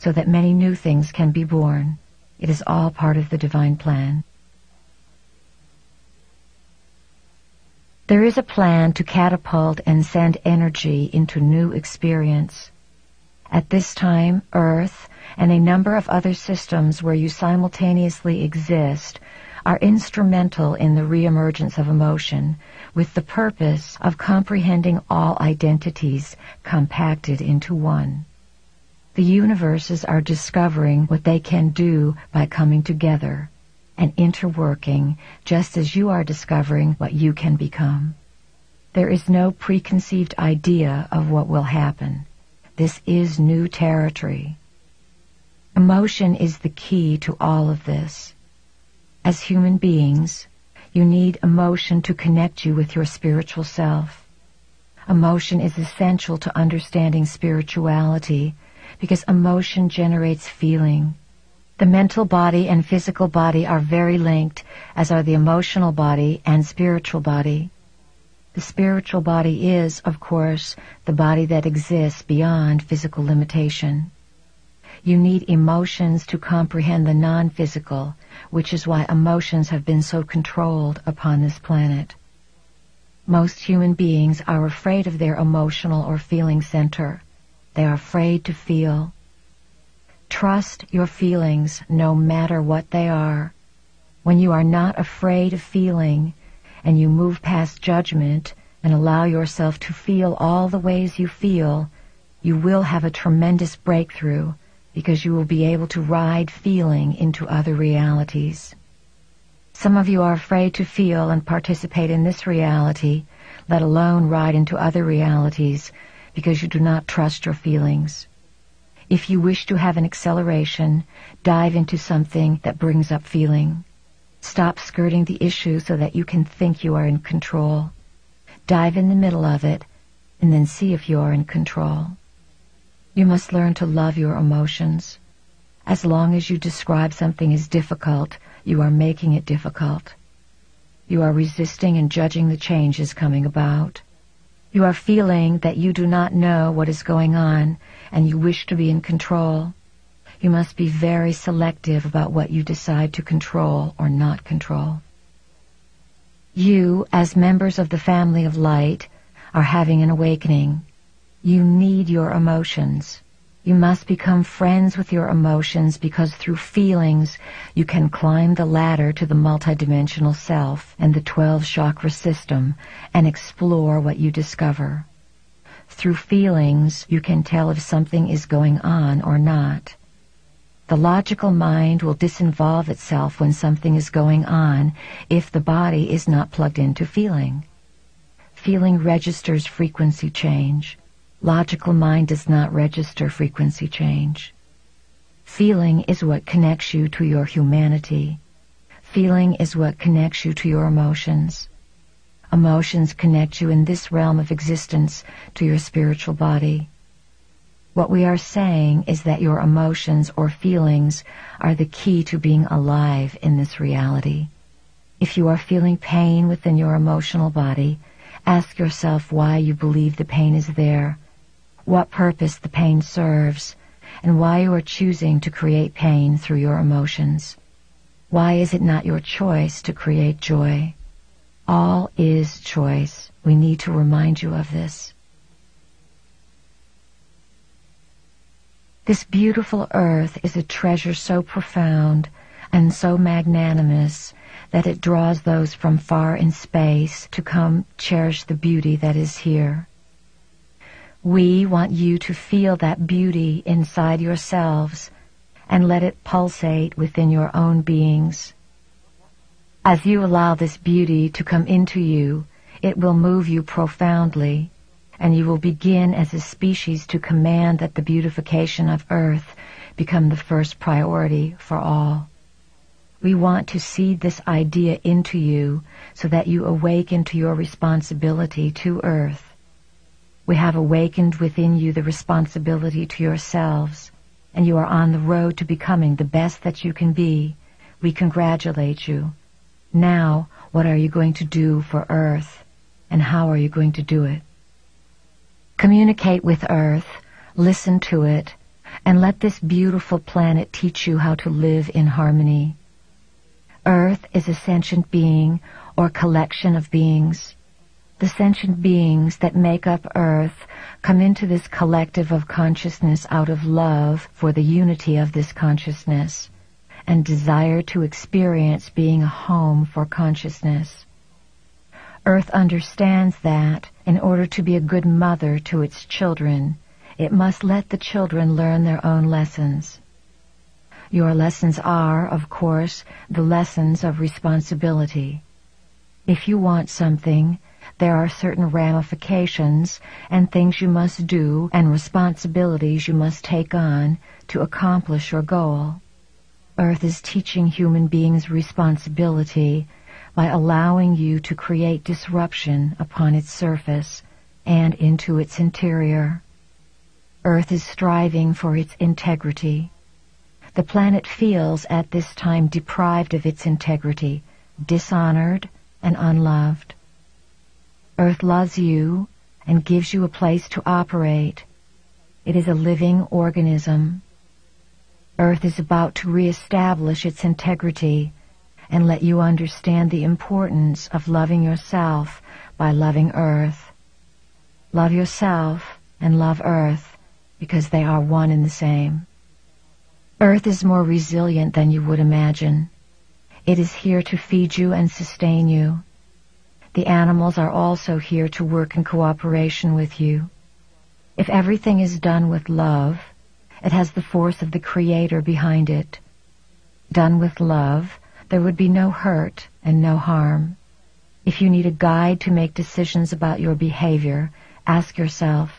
so that many new things can be born. It is all part of the divine plan. There is a plan to catapult and send energy into new experience. At this time, Earth and a number of other systems where you simultaneously exist are instrumental in the reemergence of emotion, with the purpose of comprehending all identities compacted into one. The universes are discovering what they can do by coming together and interworking, just as you are discovering what you can become. There is no preconceived idea of what will happen. This is new territory. Emotion is the key to all of this. As human beings, you need emotion to connect you with your spiritual self. Emotion is essential to understanding spirituality because emotion generates feeling. The mental body and physical body are very linked, as are the emotional body and spiritual body. The spiritual body is, of course, the body that exists beyond physical limitation. You need emotions to comprehend the non-physical, which is why emotions have been so controlled upon this planet. Most human beings are afraid of their emotional or feeling center. They are afraid to feel. Trust your feelings, no matter what they are. When you are not afraid of feeling, and you move past judgment and allow yourself to feel all the ways you feel, you will have a tremendous breakthrough, because you will be able to ride feeling into other realities. Some of you are afraid to feel and participate in this reality, let alone ride into other realities, because you do not trust your feelings. If you wish to have an acceleration, dive into something that brings up feeling. Stop skirting the issue so that you can think you are in control. Dive in the middle of it, and then see if you are in control. You must learn to love your emotions. As long as you describe something as difficult, you are making it difficult. You are resisting and judging the changes coming about. You are feeling that you do not know what is going on, and you wish to be in control. You must be very selective about what you decide to control or not control. You, as members of the family of light, are having an awakening. You need your emotions. You must become friends with your emotions, because through feelings you can climb the ladder to the multidimensional self and the 12 chakra system and explore what you discover. Through feelings you can tell if something is going on or not. The logical mind will disinvolve itself when something is going on if the body is not plugged into feeling. Feeling registers frequency change. Logical mind does not register frequency change. Feeling is what connects you to your humanity. Feeling is what connects you to your emotions. Emotions connect you in this realm of existence to your spiritual body. What we are saying is that your emotions or feelings are the key to being alive in this reality. If you are feeling pain within your emotional body, ask yourself why you believe the pain is there, what purpose the pain serves, and why you are choosing to create pain through your emotions. Why is it not your choice to create joy? All is choice. We need to remind you of this. This beautiful earth is a treasure so profound and so magnanimous that it draws those from far in space to come cherish the beauty that is here. We want you to feel that beauty inside yourselves and let it pulsate within your own beings. As you allow this beauty to come into you, it will move you profoundly, and you will begin as a species to command that the beautification of Earth become the first priority for all. We want to seed this idea into you so that you awaken to your responsibility to Earth. We have awakened within you the responsibility to yourselves, and you are on the road to becoming the best that you can be. We congratulate you. Now, what are you going to do for Earth, and how are you going to do it? Communicate with Earth, listen to it, and let this beautiful planet teach you how to live in harmony. Earth is a sentient being or collection of beings. The sentient beings that make up Earth come into this collective of consciousness out of love for the unity of this consciousness and desire to experience being a home for consciousness. Earth understands that, in order to be a good mother to its children, it must let the children learn their own lessons. Your lessons are, of course, the lessons of responsibility. If you want something, there are certain ramifications and things you must do and responsibilities you must take on to accomplish your goal. Earth is teaching human beings responsibility by allowing you to create disruption upon its surface and into its interior. Earth is striving for its integrity. The planet feels at this time deprived of its integrity, dishonored and unloved. Earth loves you and gives you a place to operate. It is a living organism. Earth is about to reestablish its integrity and let you understand the importance of loving yourself by loving Earth. Love yourself and love Earth because they are one and the same. Earth is more resilient than you would imagine. It is here to feed you and sustain you. The animals are also here to work in cooperation with you. If everything is done with love, it has the force of the Creator behind it. Done with love, there would be no hurt and no harm. If you need a guide to make decisions about your behavior, ask yourself,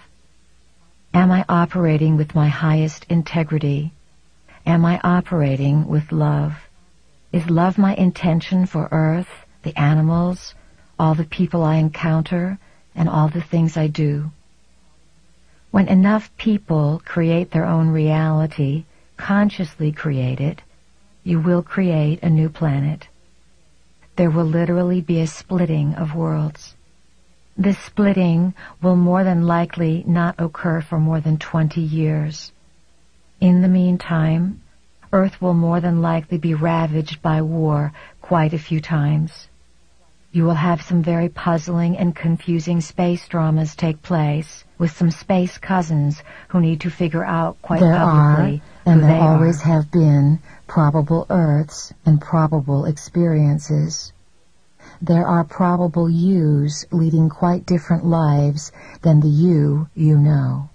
am I operating with my highest integrity? Am I operating with love? Is love my intention for Earth, the animals, all the people I encounter, and all the things I do? When enough people create their own reality, consciously create it, you will create a new planet. There will literally be a splitting of worlds. This splitting will more than likely not occur for more than 20 years. In the meantime, Earth will more than likely be ravaged by war quite a few times. You will have some very puzzling and confusing space dramas take place with some space cousins who need to figure out quite publicly who they are. There always have been probable Earths and probable experiences. There are probable yous leading quite different lives than the you know.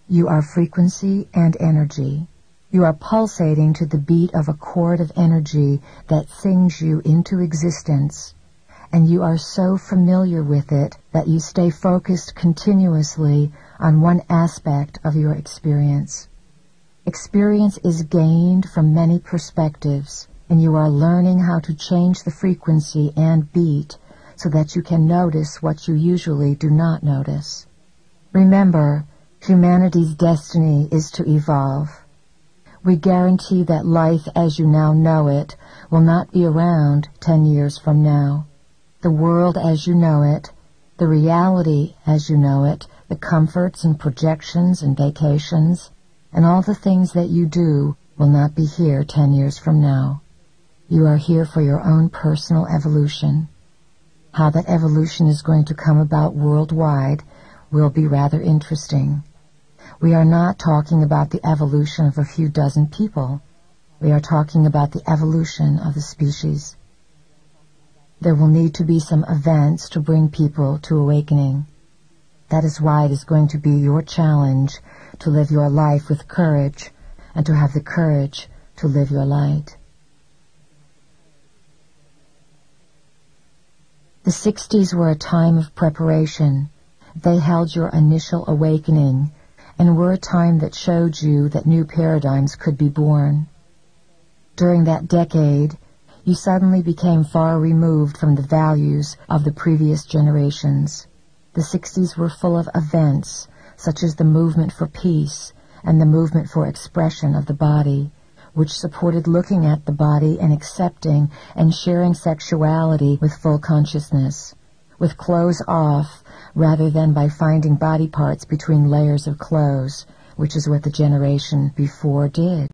You are frequency and energy. You are pulsating to the beat of a chord of energy that sings you into existence, and you are so familiar with it that you stay focused continuously on one aspect of your experience. Experience is gained from many perspectives, and you are learning how to change the frequency and beat so that you can notice what you usually do not notice. Remember, humanity's destiny is to evolve. We guarantee that life as you now know it will not be around 10 years from now. The world as you know it, the reality as you know it, the comforts and projections and vacations, and all the things that you do will not be here 10 years from now. You are here for your own personal evolution. How that evolution is going to come about worldwide will be rather interesting. We are not talking about the evolution of a few dozen people. We are talking about the evolution of the species. There will need to be some events to bring people to awakening. That is why it is going to be your challenge to live your life with courage and to have the courage to live your light. The 60s were a time of preparation. They held your initial awakening and were a time that showed you that new paradigms could be born. During that decade, you suddenly became far removed from the values of the previous generations. The 60s were full of events, such as the movement for peace and the movement for expression of the body, which supported looking at the body and accepting and sharing sexuality with full consciousness, with clothes off rather than by finding body parts between layers of clothes, which is what the generation before did.